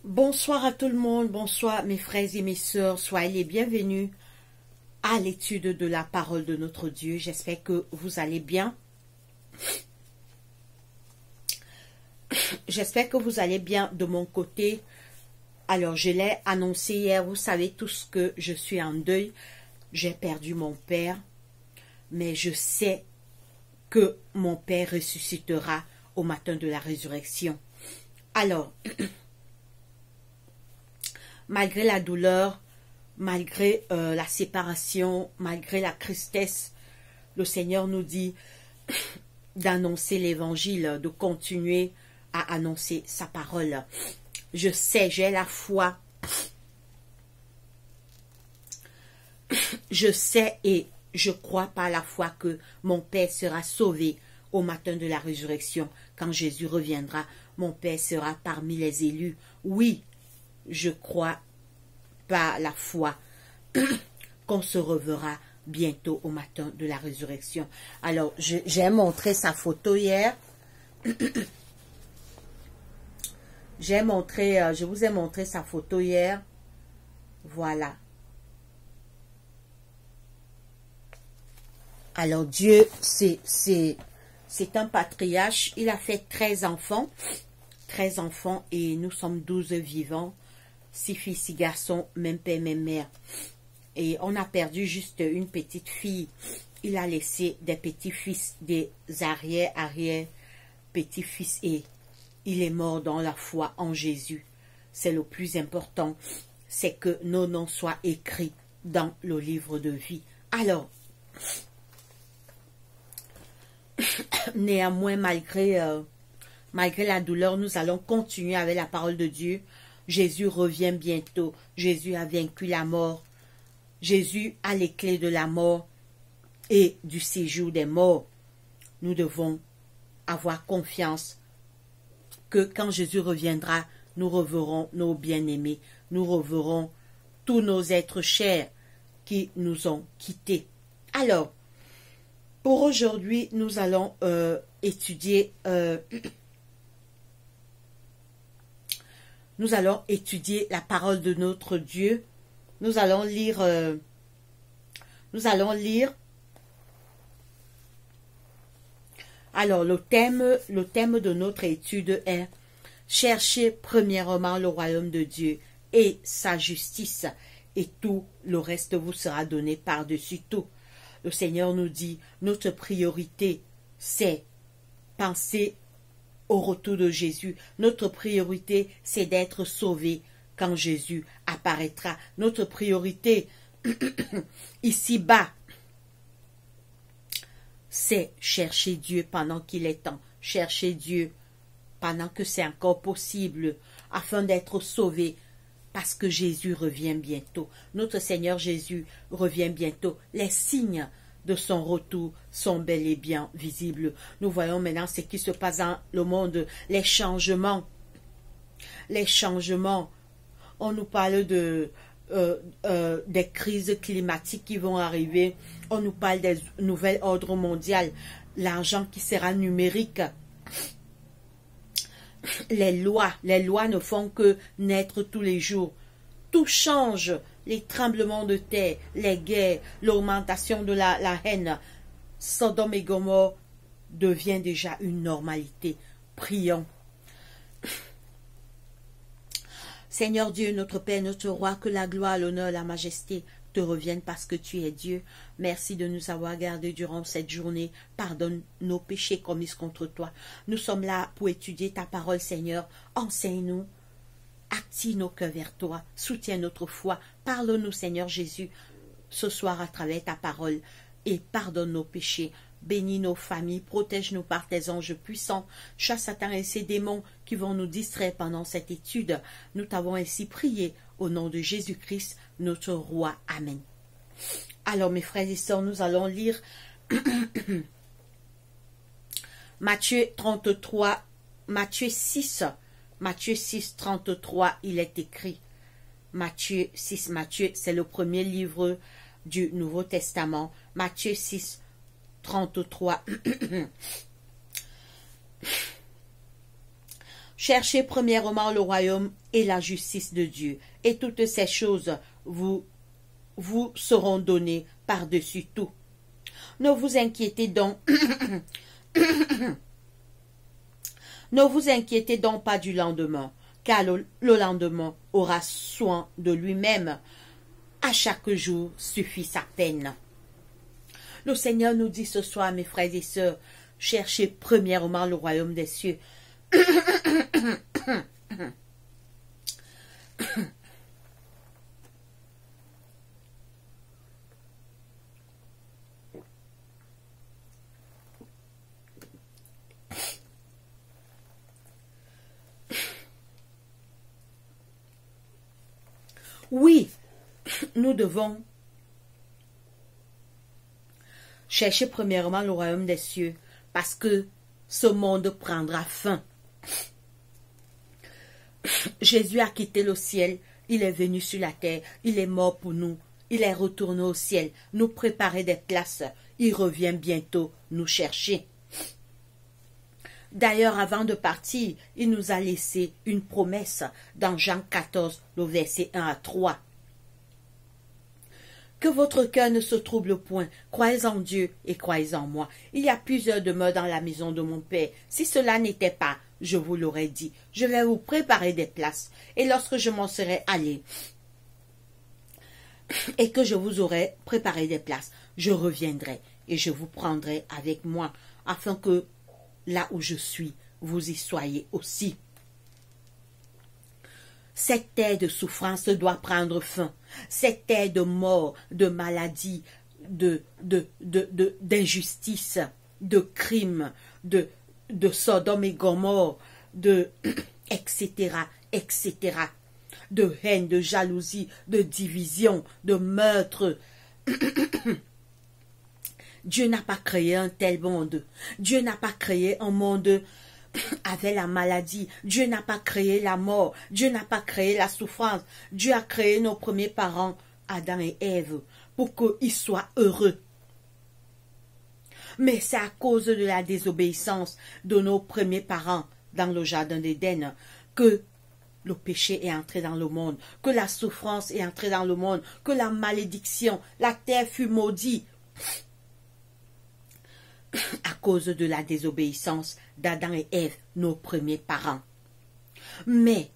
Bonsoir à tout le monde, bonsoir mes frères et mes sœurs, soyez les bienvenus à l'étude de la parole de notre Dieu. J'espère que vous allez bien. J'espère que vous allez bien de mon côté. Alors, je l'ai annoncé hier, vous savez tous que je suis en deuil. J'ai perdu mon père, mais je sais que mon père ressuscitera au matin de la résurrection. Alors, malgré la douleur, malgré la séparation, malgré la tristesse, le Seigneur nous dit d'annoncer l'évangile, de continuer à annoncer sa parole. Je sais, j'ai la foi. Je sais et je crois par la foi que mon Père sera sauvé au matin de la résurrection. Quand Jésus reviendra, mon Père sera parmi les élus. Oui, je crois par la foi qu'on se reverra bientôt au matin de la résurrection. Alors, j'ai montré sa photo hier. Je vous ai montré sa photo hier. Voilà. Alors, Dieu, c'est un patriarche. Il a fait 13 enfants. 13 enfants et nous sommes 12 vivants. 6 filles, 6 garçons, même père, même mère. Et on a perdu juste une petite fille. Il a laissé des petits-fils, des arrière-petits-fils et il est mort dans la foi en Jésus. C'est le plus important. C'est que nos noms soient écrits dans le livre de vie. Alors, néanmoins, malgré la douleur, nous allons continuer avec la parole de Dieu. Jésus revient bientôt. Jésus a vaincu la mort. Jésus a les clés de la mort et du séjour des morts. Nous devons avoir confiance que quand Jésus reviendra, nous reverrons nos bien-aimés. Nous reverrons tous nos êtres chers qui nous ont quittés. Alors, pour aujourd'hui, nous allons étudier la parole de notre Dieu. Nous allons lire alors le thème de notre étude est chercher premièrement le royaume de Dieu et sa justice et tout le reste vous sera donné par-dessus tout. Le Seigneur nous dit notre priorité c'est penser au retour de Jésus. Notre priorité c'est d'être sauvé quand Jésus apparaîtra. Notre priorité ici-bas, c'est chercher Dieu pendant qu'il est temps. Chercher Dieu pendant que c'est encore possible, afin d'être sauvé, parce que Jésus revient bientôt. Notre Seigneur Jésus revient bientôt. Les signes de son retour sont bel et bien visibles. Nous voyons maintenant ce qui se passe dans le monde, les changements. On nous parle des crises climatiques qui vont arriver. On nous parle des nouvelles ordres mondiales. L'argent qui sera numérique. Les lois ne font que naître tous les jours. Tout change. Les tremblements de terre, les guerres, l'augmentation de la haine. Sodome et Gomorrhe devient déjà une normalité. Prions. Seigneur Dieu, notre Père, notre Roi, que la gloire, l'honneur, la majesté te reviennent parce que tu es Dieu. Merci de nous avoir gardés durant cette journée. Pardonne nos péchés commis contre toi. Nous sommes là pour étudier ta parole, Seigneur. Enseigne-nous. Active nos cœurs vers toi. Soutiens notre foi. Parle-nous, Seigneur Jésus, ce soir à travers ta parole. Et pardonne nos péchés. Bénis nos familles, protège-nous par tes anges puissants, chasse Satan et ses démons qui vont nous distraire pendant cette étude. Nous t'avons ainsi prié au nom de Jésus-Christ, notre Roi. Amen. Alors mes frères et sœurs, nous allons lire Matthieu 33, Matthieu 6, 33, il est écrit. Matthieu 6, Matthieu, c'est le premier livre du Nouveau Testament. Matthieu 6, 33. Cherchez premièrement le royaume et la justice de Dieu, et toutes ces choses vous seront données par-dessus tout. Ne vous inquiétez donc, ne vous inquiétez donc pas du lendemain, car le lendemain aura soin de lui-même. À chaque jour suffit sa peine. Le Seigneur nous dit ce soir, mes frères et sœurs, cherchez premièrement le royaume des cieux. Oui, nous devons chercher premièrement le royaume des cieux, parce que ce monde prendra fin. Jésus a quitté le ciel, il est venu sur la terre, il est mort pour nous, il est retourné au ciel, nous préparer des places, il revient bientôt nous chercher. D'ailleurs, avant de partir, il nous a laissé une promesse dans Jean 14, le verset 1 à 3. Que votre cœur ne se trouble point, croyez en Dieu et croyez en moi. Il y a plusieurs demeures dans la maison de mon Père. Si cela n'était pas, je vous l'aurais dit. Je vais vous préparer des places. Et lorsque je m'en serai allé et que je vous aurai préparé des places, je reviendrai et je vous prendrai avec moi, afin que là où je suis, vous y soyez aussi. Cette terre de souffrance doit prendre fin. Cette terre de mort, de maladie, d'injustice, de crimes, de Sodome et Gomorrhe, etc., etc., de haine, de jalousie, de division, de meurtre. Dieu n'a pas créé un tel monde. Dieu n'a pas créé un monde avec la maladie. Dieu n'a pas créé la mort. Dieu n'a pas créé la souffrance. Dieu a créé nos premiers parents, Adam et Ève, pour qu'ils soient heureux. Mais c'est à cause de la désobéissance de nos premiers parents dans le jardin d'Éden que le péché est entré dans le monde, que la souffrance est entrée dans le monde, que la malédiction, la terre fut maudite. À cause de la désobéissance d'Adam et Ève, nos premiers parents. Mais,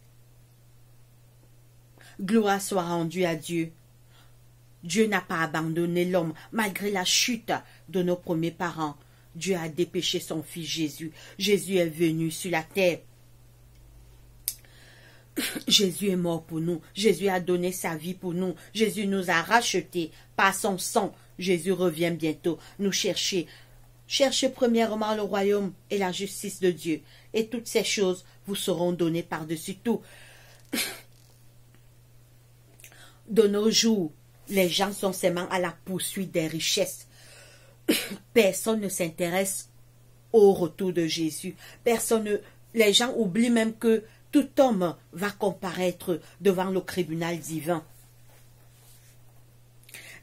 gloire soit rendue à Dieu. Dieu n'a pas abandonné l'homme malgré la chute de nos premiers parents. Dieu a dépêché son fils Jésus. Jésus est venu sur la terre. Jésus est mort pour nous. Jésus a donné sa vie pour nous. Jésus nous a rachetés par son sang. Jésus revient bientôt nous chercher. Cherchez premièrement le royaume et la justice de Dieu, et toutes ces choses vous seront données par-dessus tout. De nos jours, les gens sont seulement à la poursuite des richesses. Personne ne s'intéresse au retour de Jésus. Les gens oublient même que tout homme va comparaître devant le tribunal divin.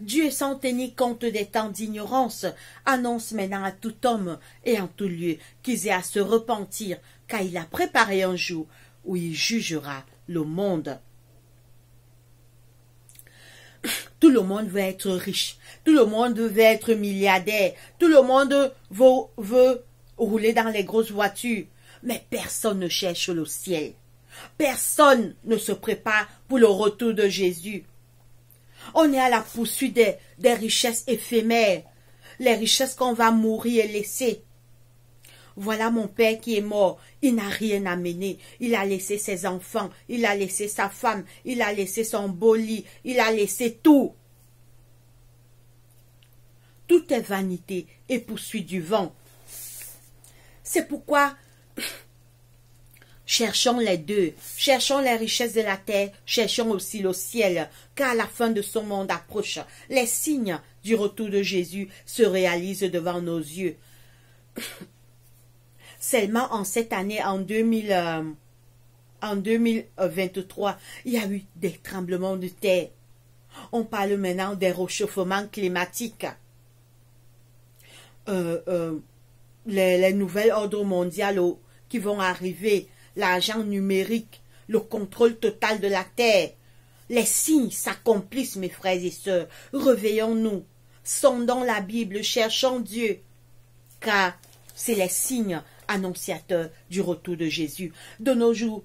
Dieu, sans tenir compte des temps d'ignorance, annonce maintenant à tout homme et en tout lieu qu'ils aient à se repentir, car il a préparé un jour où il jugera le monde. Tout le monde veut être riche, tout le monde veut être milliardaire, tout le monde veut rouler dans les grosses voitures, mais personne ne cherche le ciel. Personne ne se prépare pour le retour de Jésus. On est à la poursuite des richesses éphémères, les richesses qu'on va mourir et laisser. Voilà mon père qui est mort, il n'a rien amené, il a laissé ses enfants, il a laissé sa femme, il a laissé son beau lit, il a laissé tout. Tout est vanité et poursuite du vent. C'est pourquoi cherchons les deux, cherchons les richesses de la terre, cherchons aussi le ciel, car la fin de ce monde approche. Les signes du retour de Jésus se réalisent devant nos yeux. Seulement en cette année, en 2023, il y a eu des tremblements de terre. On parle maintenant des réchauffements climatiques. Les nouvelles ordres mondiales qui vont arriver, l'argent numérique, le contrôle total de la terre. Les signes s'accomplissent, mes frères et sœurs. Réveillons-nous, sondons la Bible, cherchons Dieu, car c'est les signes annonciateurs du retour de Jésus. De nos jours,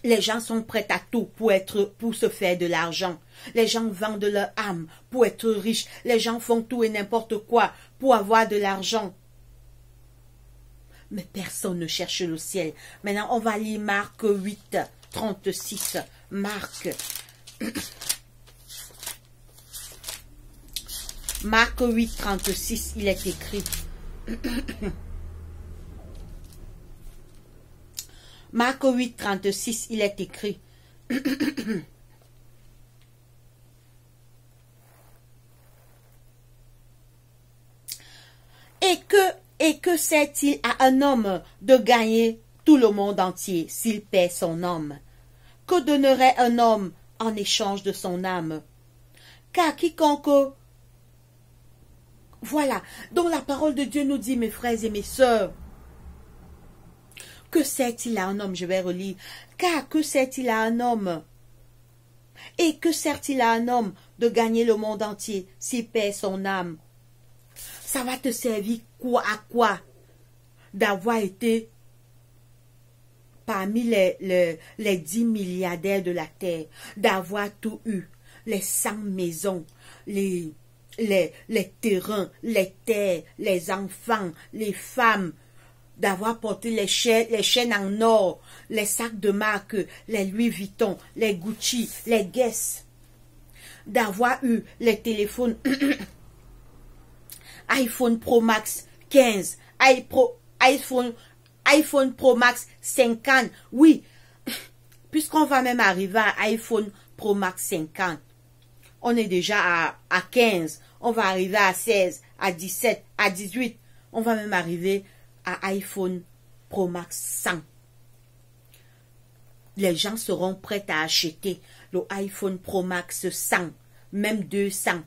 les gens sont prêts à tout pour se faire de l'argent. Les gens vendent leur âme pour être riches. Les gens font tout et n'importe quoi pour avoir de l'argent. Mais personne ne cherche le ciel. Maintenant, on va lire Marc 8, 36. Marc 8, 36, il est écrit. Marc 8, 36, il est écrit. Et que sert-il à un homme de gagner tout le monde entier s'il perd son âme? Que donnerait un homme en échange de son âme? Car quiconque... Voilà, donc la parole de Dieu nous dit, mes frères et mes sœurs, que sert-il à un homme? Je vais relire. Car que sert-il à un homme? Et que sert-il à un homme de gagner le monde entier s'il perd son âme? Ça va te servir à quoi? D'avoir été parmi les 10 milliardaires de la terre, d'avoir tout eu, les 100 maisons, les terrains, les terres, les enfants, les femmes, d'avoir porté les chaînes en or, les sacs de marque, les Louis Vuitton, les Gucci, les Guess, d'avoir eu les téléphones iPhone Pro Max 15, iPhone Pro Max 50, oui, puisqu'on va même arriver à iPhone Pro Max 50, on est déjà à 15, on va arriver à 16, à 17, à 18, on va même arriver à iPhone Pro Max 100. Les gens seront prêts à acheter le iPhone Pro Max 100, même 200.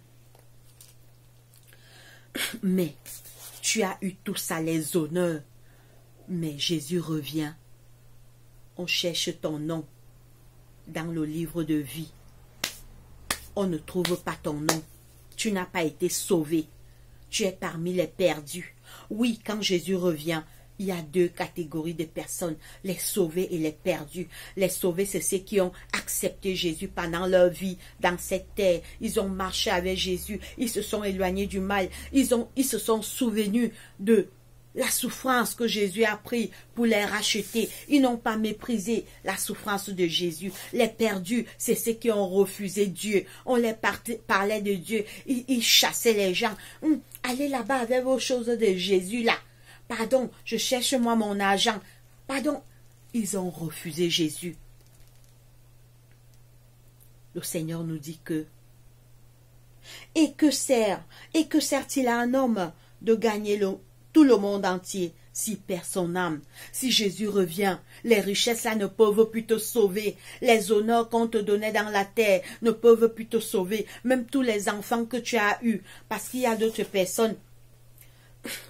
Mais tu as eu tout ça, les honneurs. Mais Jésus revient. On cherche ton nom dans le livre de vie. On ne trouve pas ton nom. Tu n'as pas été sauvé. Tu es parmi les perdus. Oui, quand Jésus revient, il y a deux catégories de personnes, les sauvés et les perdus. Les sauvés, c'est ceux qui ont accepté Jésus pendant leur vie dans cette terre. Ils ont marché avec Jésus, ils se sont éloignés du mal, ils se sont souvenus de la souffrance que Jésus a pris pour les racheter. Ils n'ont pas méprisé la souffrance de Jésus. Les perdus, c'est ceux qui ont refusé Dieu. On les parlait de Dieu. Ils chassaient les gens. Allez là-bas avec vos choses de Jésus là. Pardon, je cherche moi mon argent. Pardon, ils ont refusé Jésus. Le Seigneur nous dit que et que sert-il à un homme de gagner tout le monde entier s'il perd son âme? Si Jésus revient, les richesses là ne peuvent plus te sauver. Les honneurs qu'on te donnait dans la terre ne peuvent plus te sauver. Même tous les enfants que tu as eus. Parce qu'il y a d'autres personnes.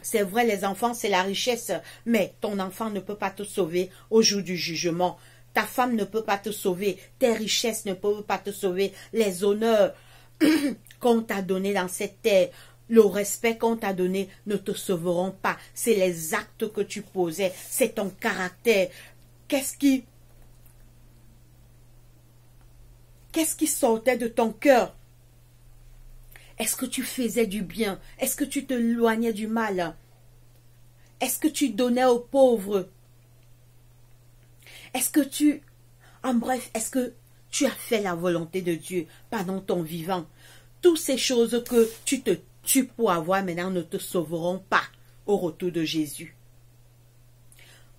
C'est vrai, les enfants, c'est la richesse. Mais ton enfant ne peut pas te sauver au jour du jugement. Ta femme ne peut pas te sauver. Tes richesses ne peuvent pas te sauver. Les honneurs qu'on t'a donnés dans cette terre, le respect qu'on t'a donné ne te sauveront pas. C'est les actes que tu posais. C'est ton caractère. Qu'est-ce qui sortait de ton cœur? Est-ce que tu faisais du bien? Est-ce que tu te éloignais du mal? Est-ce que tu donnais aux pauvres? En bref, est-ce que tu as fait la volonté de Dieu pendant ton vivant? Toutes ces choses que tu te tues pour avoir maintenant ne te sauveront pas au retour de Jésus.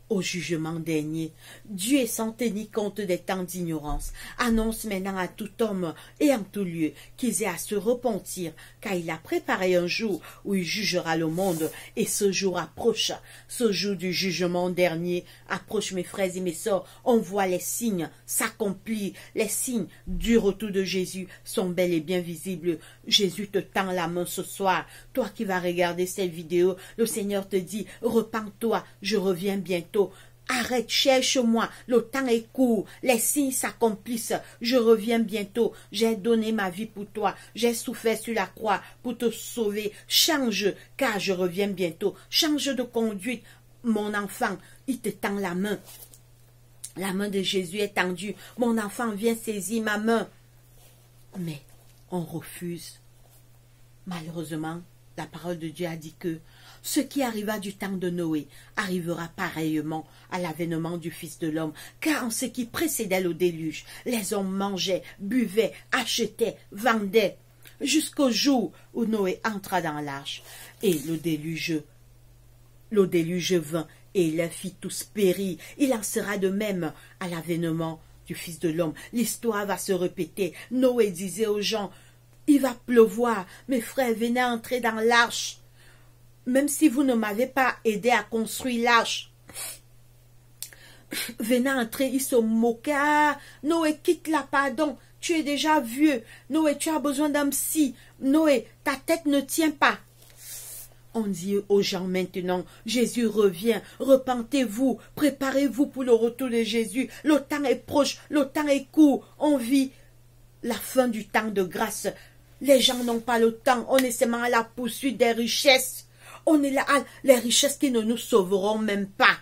Au jugement dernier, Dieu est sans tenir compte des temps d'ignorance, annonce maintenant à tout homme et en tout lieu qu'ils aient à se repentir, car il a préparé un jour où il jugera le monde, et ce jour approche, ce jour du jugement dernier approche, mes frères et mes sœurs. On voit les signes s'accomplir, les signes du retour de Jésus sont bel et bien visibles. Jésus te tend la main ce soir, toi qui vas regarder cette vidéo, le Seigneur te dit, repens-toi, je reviens bientôt. bientôt. Arrête, cherche-moi, le temps est court, les signes s'accomplissent, je reviens bientôt, j'ai donné ma vie pour toi, j'ai souffert sur la croix pour te sauver, change, car je reviens bientôt, change de conduite, mon enfant, il te tend la main de Jésus est tendue, mon enfant viens saisir ma main, mais on refuse. Malheureusement, la parole de Dieu a dit que ce qui arriva du temps de Noé arrivera pareillement à l'avènement du Fils de l'homme, car en ce qui précédait le déluge, les hommes mangeaient, buvaient, achetaient, vendaient, jusqu'au jour où Noé entra dans l'arche, et le déluge vint, et les fit tous périr. Il en sera de même à l'avènement du Fils de l'homme. L'histoire va se répéter. Noé disait aux gens, il va pleuvoir, mes frères, venez entrer dans l'arche. Même si vous ne m'avez pas aidé à construire l'arche, venez entrer, il se moquait. Ah, Noé, quitte-la, pardon, tu es déjà vieux. Noé, tu as besoin d'un psy. Noé, ta tête ne tient pas. On dit aux gens maintenant, Jésus revient, repentez-vous, préparez-vous pour le retour de Jésus. Le temps est proche, le temps est court, on vit la fin du temps de grâce. Les gens n'ont pas le temps, on est seulement à la poursuite des richesses. On est là, les richesses qui ne nous sauveront même pas.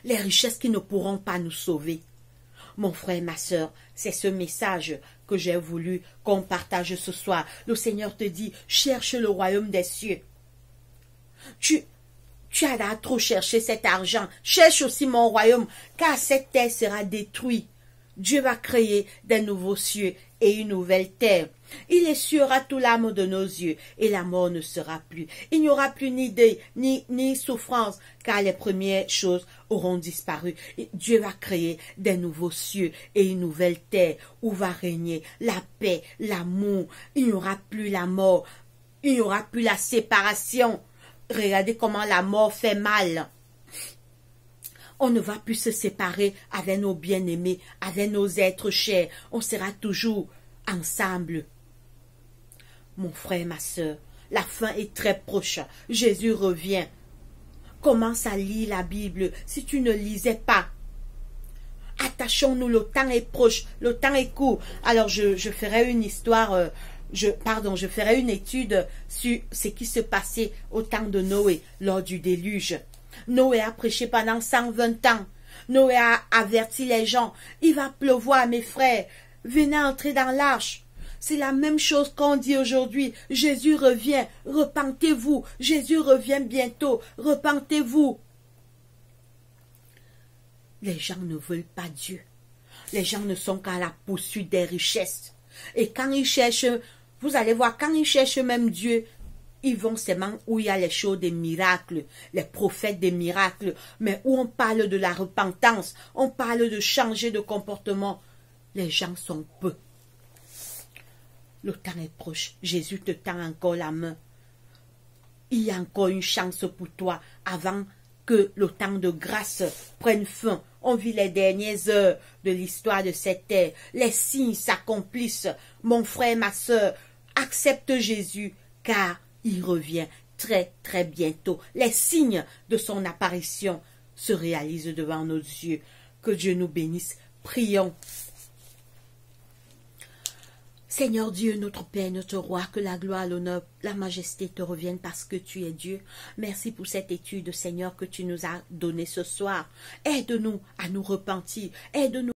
Les richesses qui ne pourront pas nous sauver. Mon frère, ma soeur, c'est ce message que j'ai voulu qu'on partage ce soir. Le Seigneur te dit, cherche le royaume des cieux. Tu as là trop cherché cet argent. Cherche aussi mon royaume, car cette terre sera détruite. Dieu va créer des nouveaux cieux et une nouvelle terre. Il essuiera tout l'âme de nos yeux, et la mort ne sera plus. Il n'y aura plus ni deuil, ni souffrance, car les premières choses auront disparu. Et Dieu va créer des nouveaux cieux et une nouvelle terre, où va régner la paix, l'amour. Il n'y aura plus la mort, il n'y aura plus la séparation. Regardez comment la mort fait mal. On ne va plus se séparer avec nos bien-aimés, avec nos êtres chers. On sera toujours ensemble. Mon frère, ma soeur, la fin est très proche. Jésus revient. Commence à lire la Bible si tu ne lisais pas. Attachons-nous, le temps est proche, le temps est court. Alors je ferai une histoire, je ferai une étude sur ce qui se passait au temps de Noé lors du déluge. Noé a prêché pendant 120 ans. Noé a averti les gens. Il va pleuvoir, mes frères. Venez entrer dans l'arche. C'est la même chose qu'on dit aujourd'hui. Jésus revient. Repentez-vous. Jésus revient bientôt. Repentez-vous. Les gens ne veulent pas Dieu. Les gens ne sont qu'à la poursuite des richesses. Et quand ils cherchent, vous allez voir, quand ils cherchent même Dieu, ils vont seulement où il y a les choses des miracles, les prophètes des miracles, mais où on parle de la repentance, on parle de changer de comportement. Les gens sont peu. Le temps est proche. Jésus te tend encore la main. Il y a encore une chance pour toi avant que le temps de grâce prenne fin. On vit les dernières heures de l'histoire de cette terre. Les signes s'accomplissent. Mon frère, ma soeur, accepte Jésus, car il revient très très bientôt. Les signes de son apparition se réalisent devant nos yeux. Que Dieu nous bénisse. Prions. Seigneur Dieu, notre Père, notre Roi, que la gloire, l'honneur, la majesté te reviennent parce que tu es Dieu. Merci pour cette étude, Seigneur, que tu nous as donnée ce soir. Aide-nous à nous repentir. Aide-nous